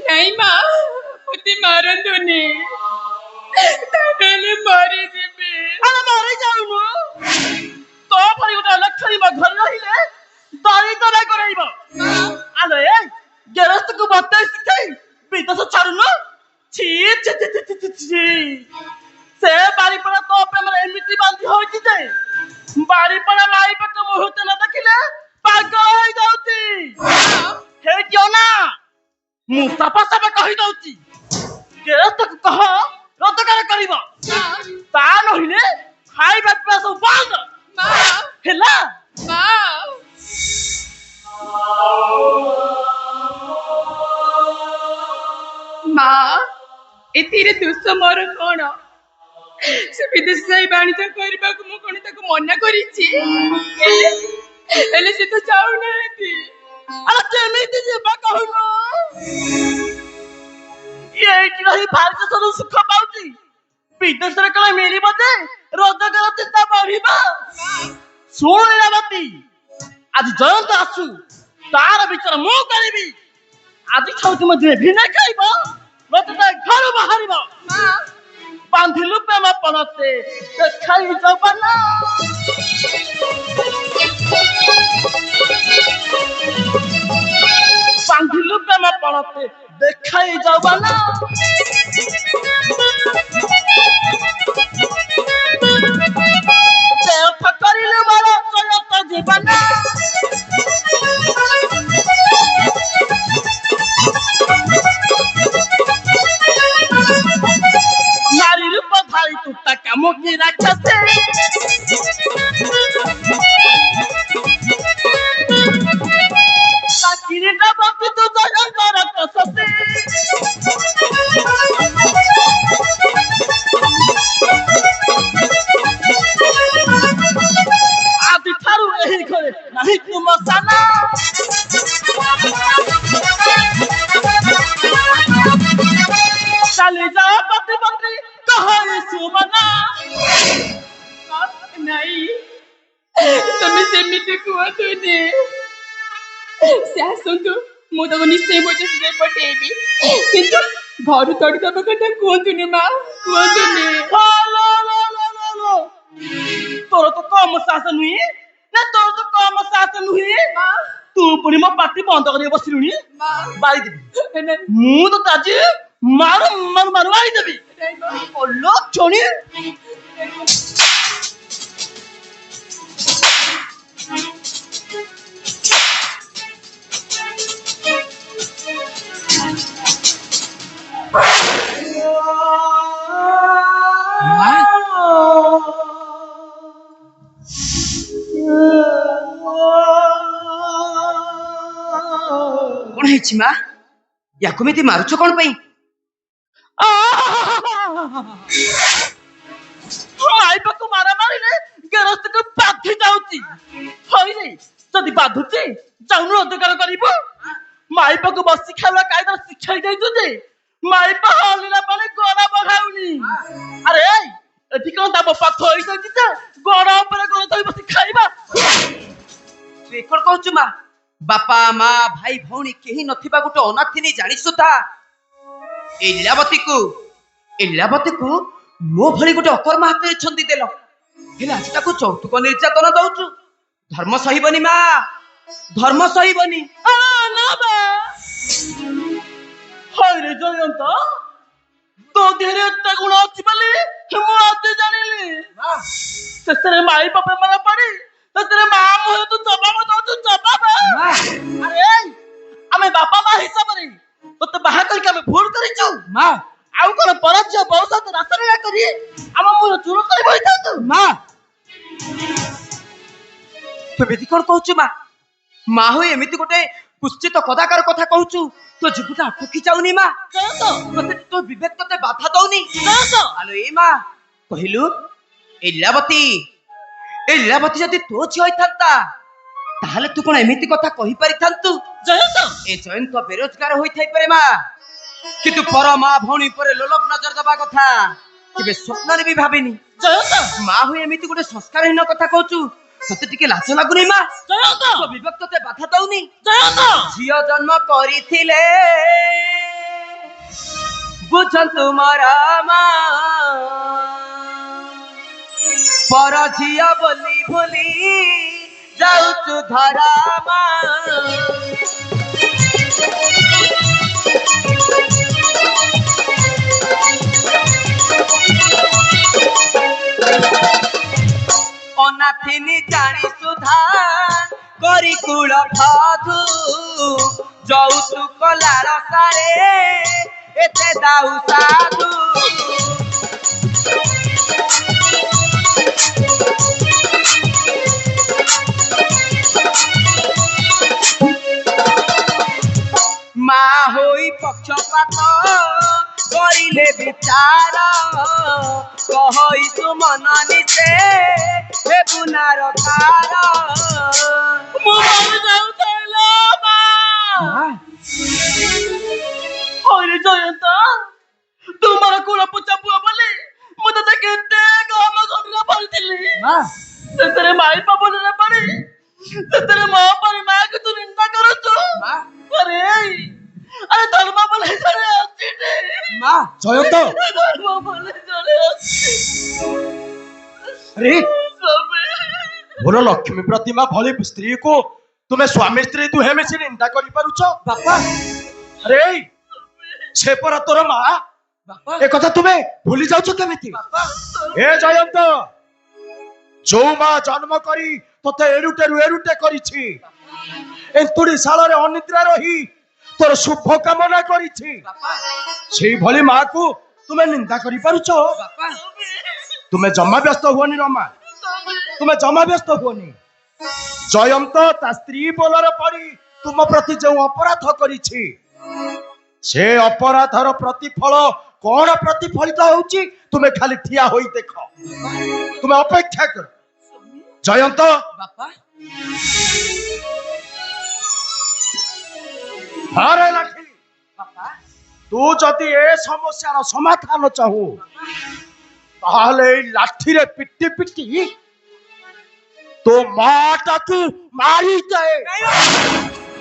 नहीं माँ मुझे मारंतुनी ताले मारी दिबे अरे मारी जाऊनु तो परी गोटे लक्षणी घर रहिले दारी तो नहीं कराइबो अरे गेरस्त को बत्ते सिखाई विदेश छाड़ुनु छी छी छी छी छी से बारीपड़ा तो पे मन एमिति बांधी होई जे बारीपड़ा माई पक मुहूर्त न देखिले पागल होई जाउती हे क्यों ना मु सफा सफा कहि दउची गेरस्त को कह रोजगार करिबो ता नहिले खाइबा पिबा सब बंद हेला माँ एतिरे दुष्ट मोर कोण से विदेश जाई बाणिज्य करबा को मु कोन ताको मना करिछि एले से तो जाउ नाथि अरे केमिति जेबा कहलो ये कि रही भारत से सुख पाउची विदेश रे कला मेरी बदे रोजगार चिंता बढ़िबा सुन लीलावती आज जयंत आसु तार विचार मु करबी आज छौती मध्ये भिना खाइबो मते घर बाहरिबो बांधिलु प्रेम पनते देखाई जबना बांधिलु प्रेम पनते देखाई जबना देव करिलु मारो चलत जीवना नारी रूप धारी टूटा कामों की राक्षस साकिनी डबकी तू जगन करत ससे आदि थारू एही घरे नहीं तुम साना चले जा पति पत्नी कहानी सुमना नहीं तमे सेमिति कुआतुनी से आसंतु मु तो निश्चय बोझ से पटेबी किंतु घर तोड़ दब कथा कोंतुनी माँ कोंतुनी लो लो लो लो लो तोर तो कम सास नुई ना तोर तो कम सास नुई तू पुणी मो पार्टी बंद कर बसिलुनी बारी देबी मु तो ताजी मारो मारो मारो बारी देबी ओलो छोनी कौन है माँ या कुमिति मारुछ कौन पई माई पाको मारा मारिले गेरस्त को बाधी जाउची होई रे जदी बाधुची जाउनु रोजगार करिबो माई पाको बसी खाला कायदा शिक्षा दे जे माई पा हलिला पाले गोरा बघाउनी अरे एठी कोन ता बापा थोई दउची जे गोरा ऊपर गोरा थोई बसी खाइबा तू एकड़ कहछु माँ बापा माँ भाई भौणी केही नथिबा गुटे अनाथिनी जानि सुता ए लीलावती को मो भली गुटे अकर्मा हाथ छंदी देल हेला आज ताको चौतुक निर्यातन दउछु धर्म सहीबनी माँ धर्म सहीबनी ना बा होय रे जयंत तो देहरे एते गुण अछि बली मु आज जानिली ससरे माई बापा मना पड़ी ससरे मां मोह तू जवाब दो तू जवाब अरे हमें बापा मां हिसाब रे तो बाहा करके हमें भूल करिछु मां आउ कोन परज बहुत रास्ता ना करी हम मोर चूर करी बैठा तू माँ तो बेटी कौन कहछु माँ माँ हो एमिति गोटे पुष्टित कदाकार कथा कहछु तो जीवटा अटकी जाउनी माँ तो विवेक तते बाधा दउनी आलो ए माँ कहिलु ए लीलावती जदि तो झियो होइथांता ताहले तू कोन एमिति कथा कहि पारि थांतु जयंत बेरोजगार होई थाई पारे माँ किंतु पर माँ भौणी पर लोलभ नजर दबा कथा केबे स्वप्न रे भी भाबिनी ଜୟନ୍ତ ମା ହୋଇ ଏମିତି ଗୋଟେ ସଂସ୍କାରହୀନ କଥା କହୁଛୁ ତତେ ଟିକେ ଲାଜ ଲାଗୁନି ମା ଜୟନ୍ତ ତୋ ବିବେକ ତତେ ବାଧା ଦଉନି ଜୟନ୍ତ ଝିଅ ଜନ୍ମ କରିଥିଲେ ବୁଝନ୍ତୁ ମୋର ମା ପର ଝିଅ ବୋଲି ଭୁଲି ଯାଉଛୁ ଧରା ମା অনাথিনী জানি সুধা করি কুল ভাধু যৌতুক লালসারে এতে দাউ সাধু মা হই পক্ষপাত করিলে বিচার কহইছু মন নিচে হে বুনার ভার ମୁଁ ମରି ଯାଉଥିଲି ମା ହଇରେ ଜୟନ୍ତ ତୁମର କୁଳ ପୂଜା ପୁଅ ବୋଲି ମୁଁ ତତେ କେତେ ଗମ ଗଣ୍ଡ ପଡ଼ିଥିଲି ସେଥିରେ ମାଇ ପବନରେ ପଡ଼ି ସେଥିରେ ମୋ ପରି ମାକୁ ତୁ ନିନ୍ଦା କରୁଛୁ ଆରେ ଆରେ ଧର୍ମ ବୋଲି ଜଣେ ଅଛି ମା ଜୟନ୍ତ ଧର୍ମ ବୋଲି ଜଣେ ଅଛି ଆରେ ସ୍ୱାମୀ ମୋର ଲକ୍ଷ୍ମୀ ପ୍ରତିମା ଭଳି ସ୍ତ୍ରୀକୁ ତୁମେ ସ୍ୱାମୀ ସ୍ତ୍ରୀ ଦୁହେଁ ମିଶି ନିନ୍ଦା କରିପାରୁଛ ବାପା ଆରେ ସେ ପରା ତୋର ମା ବାପା ଏ କଥା ତୁମେ ଭୁଲି ଯାଉଛ କେମିତି ଏ ଜୟନ୍ତ ଯୋଉ ମା ଜନ୍ମ କରି ତତେ ଏରୁଟେରୁ ଏରୁଟେ କରିଛି ଏନ୍ତୁଡି ଶାଳରେ ଅନିଦ୍ରା ରହି ତୋର ଶୁଭ କାମନା କରିଛି ସେଇଭଳି ମାକୁ ତୁମେ ନିନ୍ଦା କରିପାରୁଛ ବାପା ତୁମେ ଜମା ବ୍ୟସ୍ତ ହୁଅନି ରମା ତୁମେ ଜମା ବ୍ୟସ୍ତ ହୁଅନି ଜୟନ୍ତ ତା ସ୍ତ୍ରୀ ବୋଲର ପରି ତୁମ ପ୍ରତି ଯେଉଁ ଅପରାଧ କରିଛି ସେ ଅପରାଧର ପ୍ରତିଫଳ କଣ ପ୍ରତିଫଳିତ ହେଉଛି ତୁମେ ଖାଲି ଠିଆ ହୋଇ ଦେଖ ତୁମେ ଅପେକ୍ଷା କର ଜୟନ୍ତ ବାପା ଆରେ ଲାଠି ବାପା ତୁ ଯଦି ଏ ସମସ୍ୟାର ସମାଧାନ ଚାହୁ ତାହେଲେ ଏଇ ଲାଠିରେ ପିଟି ପିଟି ତୋ ମାଟାକୁ ମାରିଦେ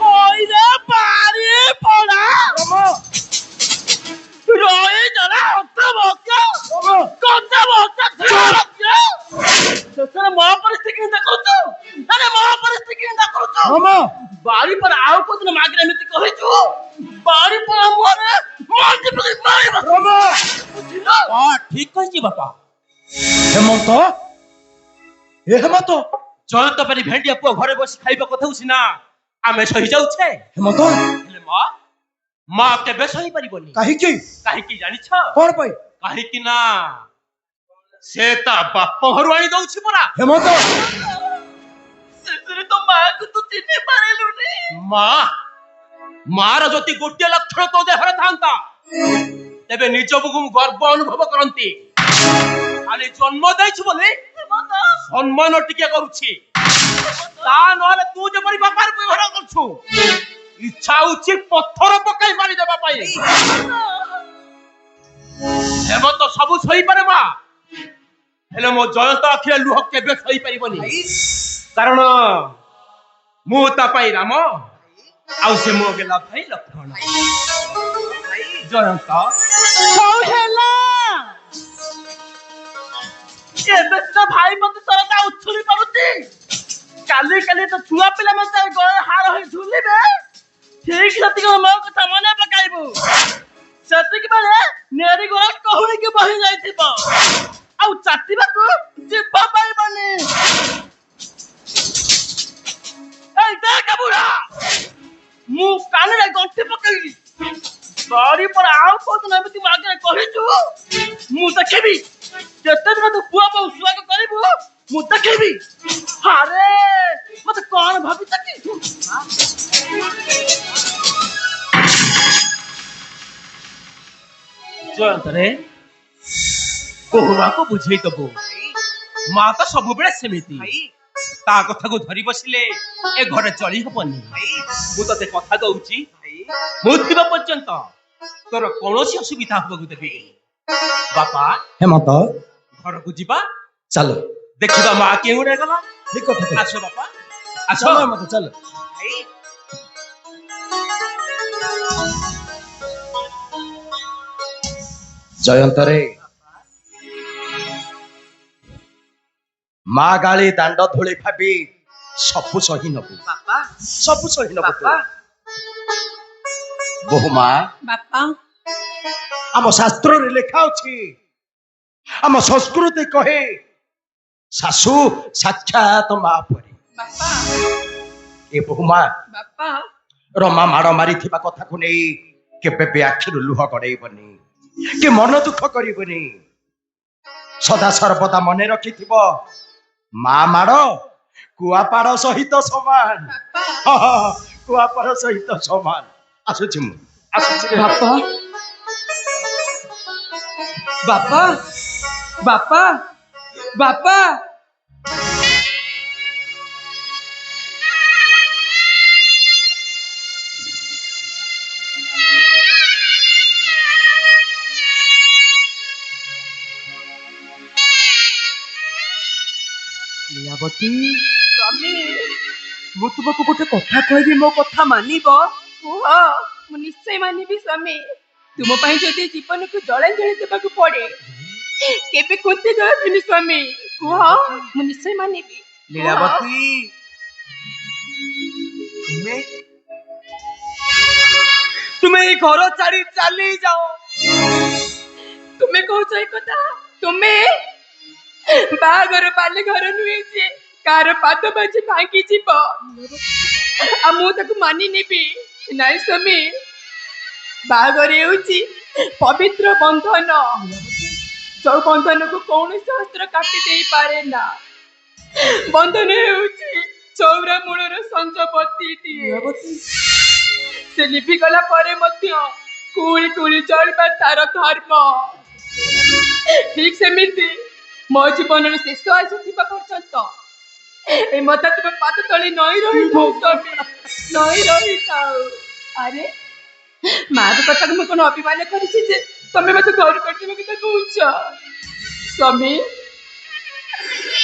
ହଇରେ ପାରି ପଡ଼ା রয়ে যারা কথা বলতে সেখানে মহাপরিস্থিতি চিন্তা করছো আরে মহাপরিস্থিতি চিন্তা করছো বাড়ি পর আউ কোদিন মাগরে এমিতি কহিଛୁ বাড়ি পর মোরে মাটি পড়ি মারিবা বুঝিল ঠিক কইছি বাপা হেমন্ত এ হেমন্ত জয়ন্ত পারি ভেন্ডিয়া পুଅ ঘরে বসি খাଇବା କଥା ହଉଛି ନା ଆମେ ସହି ଯାଉଛେ হেমন্ত ହେଲେ ମା କେବେ ସହି ପାରିବନି କାହିଁକି କାହିଁକି ଜାଣିଛ କଣ ପାଇଁ କାହିଁକି ନା ସେ ତା ବାପ ଘରୁ ଆଣି ଦଉଛି ପରା ହେମନ୍ତ ସେଥିରେ ତ ମାକୁ ତୁ ଚିହ୍ନି ପାରିଲୁନି ମାର ଯଦି ଗୋଟିଏ ଲକ୍ଷଣ ତୋ ଦେହରେ ଥାନ୍ତା ତେବେ ନିଜକୁ ମୁଁ ଗର୍ବ ଅନୁଭବ କରନ୍ତି ଖାଲି ଜନ୍ମ ଦେଇଛୁ ବୋଲି ସମ୍ମାନ ଟିକେ କରୁଛି ତା ନହେଲେ ତୁ ଯେପରି ବାପାର ବ୍ୟବହାର କରୁଛୁ ଇଚ୍ଛା ହଉଛି ପଥର ପକାଇ ମାରିଦେବା ପାଇଁ ହେମନ୍ତ ସବୁ ସହିପାରେ ମା ହେଲେ ମୋ ଜୟନ୍ତ ଆଖିରେ ଲୁହ କେବେ ସହିପାରିବନି କାରଣ ମୁଁ ତା ପାଇଁ ରାମ ଆଉ ସେ ମୋ ଗେଲା ଭାଇ ଲକ୍ଷ୍ମଣ ଜୟନ୍ତ ହଉ ହେଲା ଏବେ ତ ଭାଇ ମତେ ସରତା ଉଛୁଳି ପାରୁଛି କାଲି କାଲି ତ ଛୁଆ ପିଲା ମତେ ଗଳେ ହାର ହୋଇ ଝୁଲିବେ ଠିକ ସେତିକି ମୋ କଥା ମନେ ପକାଇବୁ ସେତିକି ବେଳେ ନେରି ଗୋଳ କହୁଣିକି ବହି ଯାଇଥିବ ଆଉ ଚାଟିବାକୁ ଯିବ ପାଇବନି ଏଇ ଦେଖ ବୁଢା ମୁଁ କାନରେ ଗଣ୍ଠି ପକେଇଲି ସରି ପରେ ଆଉ କୋଉଦିନ ଏମିତି ମୋ ଆଗରେ କହିଛୁ ମୁଁ ଦେଖିବି ଯେତେ ଦିନ ତୁ ପୁଅ ବୋଉ ସୁଆଗ କରିବୁ ମୁଁ ଦେଖିବି ଆରେ ମତେ କଣ ଭାବିଛ କି ଜୟନ୍ତରେ କହୁବାକୁ ବୁଝେଇ ଦବୁ ମା ତ ସବୁବେଳେ ସେମିତି ତା କଥାକୁ ଧରି ବସିଲେ ଏ ଘରେ ଚଳି ହବନି ମୁଁ ତତେ କଥା ଦଉଛି ମୁଁ ଥିବା ପର୍ଯ୍ୟନ୍ତ ତୋର କୌଣସି ଅସୁବିଧା ହବାକୁ ଦେବି ବାପା ହେମନ୍ତ ଘରକୁ ଯିବା ଚାଲ ଦେଖିବା ମା କେଉଁରେ ଗଲା। ଠିକ କଥା କହିଲ। ଆସ ବାପା ଆସ। ଚାଲ ମତେ ଚାଲ। ଭାଇ ଜୟନ୍ତରେ ମା ଗାଳି ଦାଣ୍ଡ ଧୂଳି ଭାବି ସବୁ ସହି ନବୁ, ବାପା ସବୁ ସହି ନବୁ ତୁ। ବାପା ବୋହୁ ମା, ବାପା ଆମ ଶାସ୍ତ୍ରରେ ଲେଖା ଅଛି, ଆମ ସଂସ୍କୃତି କହେ ଶାଶୁ ସାକ୍ଷାତ ମା ପରି। ବାପା ଏ ବୋହୁ ମା ବାପା ରମା ମାଡ଼ ମାରିଥିବା କଥାକୁ ନେଇ କେବେ ବି ଆଖିରୁ ଲୁହ ଗଡେଇବନି କି ମନ ଦୁଃଖ କରିବନି। ସଦା ସର୍ବଦା ମନେ ରଖିଥିବ ମା ମାଡ଼ କୁଆପାଡ଼ ସହିତ ସମାନ। ହଁ, ହଁ, ହଁ, କୁଆପାଡ଼ ସହିତ ସମାନ। ଆସୁଛି ମୁଁ, ଆସୁଛି ରେ। ବାପା ବାପା ବାପା ବାପା লীଳାବତୀ, ସ୍ୱାମୀ ମୁଁ ତୁମକୁ ଗୋଟେ କଥା କହିବି, ମୋ କଥା ମାନିବ? କୁହ, ମୁଁ ନିଶ୍ଚୟ ମାନିବି ସ୍ୱାମୀ। ତୁମ ପାଇଁ ଯଦି ଜୀବନକୁ ଜଳାଞ୍ଜଳି ଦେବାକୁ ପଡେ କେବେ କୁନ୍ତି କହିବିନି ସ୍ୱାମୀ। କୁହ, ମୁଁ ନିଶ୍ଚୟ ମାନିବି। କୁହ। লীଳାବତୀ, ତୁମେ ତୁମେ ଏଇ ଘର ଛାଡି ଚାଲି ଯାଅ। ତୁମେ କହୁଛ ଏ କଥା? ତୁମେ ବାହାଘର ବାଲି ଘର ନୁହେଁ ଯେ କାହାର ପାଦ ବାଜି ଭାଙ୍ଗି ଯିବ ଆଉ ମୁଁ ତାକୁ ମାନି ନେବି? ନାଇଁ ସ୍ୱାମୀ, ବାହାଘର ହେଉଛି ପବିତ୍ର ବନ୍ଧନ, ଯୋଉ ବନ୍ଧନକୁ କୌଣସି ଅସ୍ତ୍ର କାଟି ଦେଇପାରେ ନା। ବନ୍ଧନ ହେଉଛି ଚଉରା ମୂଳର ସଞ୍ଜବତୀଟିଏ। ସେ ଲିଭିଗଲା ପରେ ମଧ୍ୟ କୁଳି କୁଳି ଚଳିବା ତାର ଧର୍ମ। ଠିକ ସେମିତି ମୋ ଜୀବନର ଶେଷ ଆସୁଥିବା ପର୍ଯ୍ୟନ୍ତ ଏ ମତା ତୁମ ପାଦ ତଳେ ନଈ ରହିଥାଉ ସ୍ୱାମୀ, ନଈ ରହିଥାଉ। ଆରେ ମାଙ୍କ କଥାକୁ ମୁଁ କଣ ଅଭିମାନ କରିଛି ଯେ ତମେ ମତେ ଘରୁ କରିଦେବା କଥା କହୁଛ? ସ୍ୱାମୀ,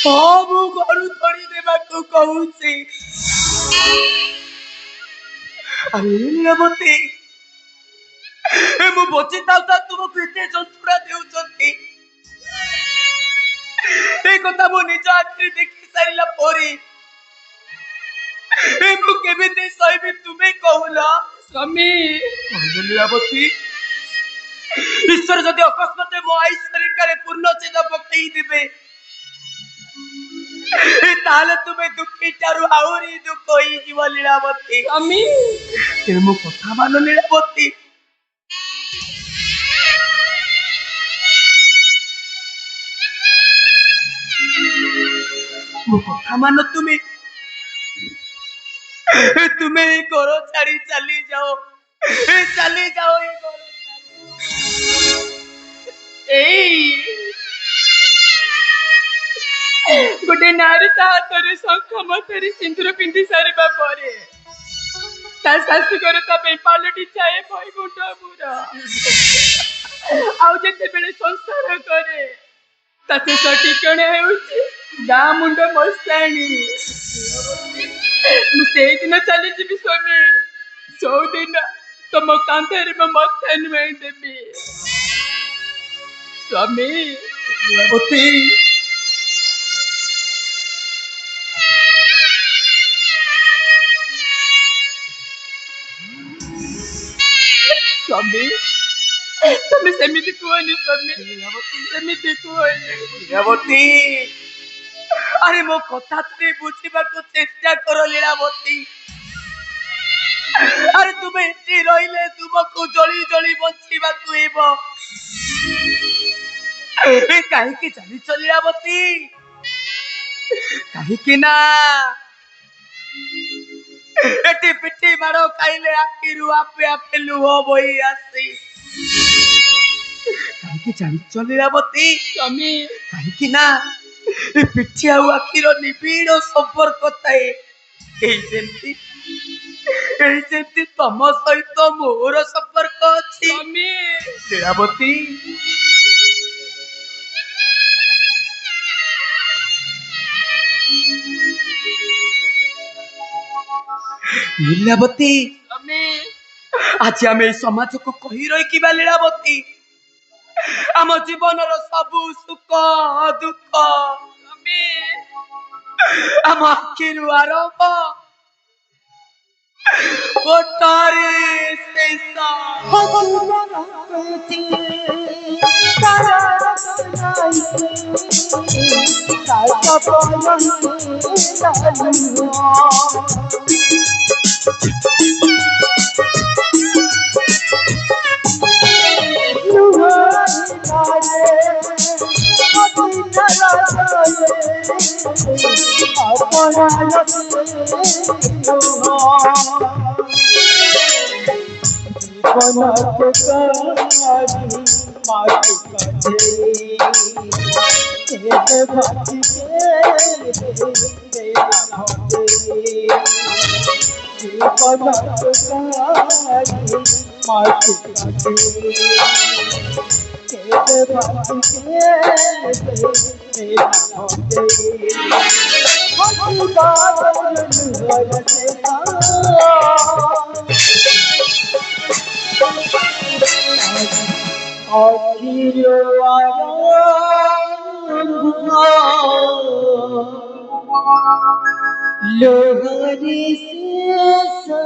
ହଁ, ମୁଁ ଘରୁ ଧରି ଦେବାକୁ କହୁଛି। ଆରେ লীଳାବତୀ, ମୁଁ ବଞ୍ଚିଥାଉ ତା ତୁମକୁ ଏତେ ଯନ୍ତ୍ରଣା ଦେଉଛନ୍ତି, ଏ କଥା ମୁଁ ନିଜ ଆଖିରେ ଦେଖି ସାରିଲା ପରେ ମୁଁ କେମିତି ସହିବି ତୁମେ କହୁନ? ସ୍ୱାମୀ, লীଳାବତୀ, ଈଶ୍ୱର ଯଦି ଅକସ୍ମାତ ମୋ ଆୟୁଷରେ କାଳେ ପୂର୍ଣ୍ଣଛେଦ ପକେଇ ଦେବେ, ତାହେଲେ ତୁମେ ଦୁଃଖୀ ଠାରୁ ଆହୁରି ଦୁଃଖ ହେଇଯିବ লীଳାବତୀ। ସ୍ୱାମୀ, ତେଣୁ ମୋ କଥା ମାନ লীଳାବତୀ। ମୋ କଥା ମାନ ତୁମେ ତୁମେ ଏ ଘର ଛାଡି ଚାଲି ଯାଅ, ଚାଲି ଯାଅ ଏ ଘର ଏଇ ଗୋଟେ ନାରୀ ତା ହାତରେ ଶଙ୍ଖ ମଥାରେ ସିନ୍ଦୁର ପିନ୍ଧି ସାରିବା ପରେ ତା ଶାଶୁଘର ତା ପାଇଁ ପାଲଟି ଯାଏ ବୈକୁଣ୍ଠପୁର। ଆଉ ଯେତେବେଳେ ସଂସାର କରେ ତା ଶେଷ ଠିକଣା ହେଉଛି ଗାଁ ମୁଣ୍ଡ ମଶାଣି। ମୁଁ ସେଇଦିନ ଚାଲିଯିବି ସ୍ୱାମୀ, ଯୋଉଦିନ ତମ କାନ୍ଧରେ ମୋ ମଥା ନୁଆଇ ଦେବି। ସ୍ୱାମୀ, লীଳାବତୀ, ସ୍ୱାମୀ, ତମେ ସେମିତି କୁହନି ସ୍ୱାମୀ, ସେମିତି କୁହନି। লীଳାବତୀ, ଆରେ ମୋ କଥା ତୁମେ ବୁଝିବାକୁ ଚେଷ୍ଟା କର লীଳାବତୀ। ଆରେ ତୁମେ ଏଠି ରହିଲେ ତୁମକୁ ଜଳି ଜଳି ବଞ୍ଚିବାକୁ ହେବ। କାହିଁକି ଚାଲିଛ লীଳାବତୀ? କାହିଁକି ନା ଏଠି ପିଠି ମାଡ଼ ଖାଇଲେ ଆଖିରୁ ଆପେ ଆପେ ଲୁହ ବୋହି ଆସେ। କାହିଁକି ଜାଣିଛ লীଳାବତୀ? ସ୍ୱାମୀ, କାହିଁକି ନା ଏ ପିଠି ଆଉ ଆଖିର ନିବିଡ଼ ସମ୍ପର୍କ ଥାଏ। ଏଇ ଯେମିତି ତମ ସହିତ ମୋର ସମ୍ପର୍କ ଅଛି। ସ୍ୱାମୀ, লীଳାବତୀ, লীଳାବତୀ ସ୍ୱାମୀ ଆଜି ଆମେ ଏଇ ସମାଜକୁ କହି ରହିଥିବା লীଳାବତୀ ଆମ ଜୀବନର ସବୁ ସୁଖ ଦୁଃଖ ସ୍ୱାମୀ ଆମ ଆଖିରୁ ଆରମ୍ଭ ଗୋଟାରେ ଶେଷ लोहरी से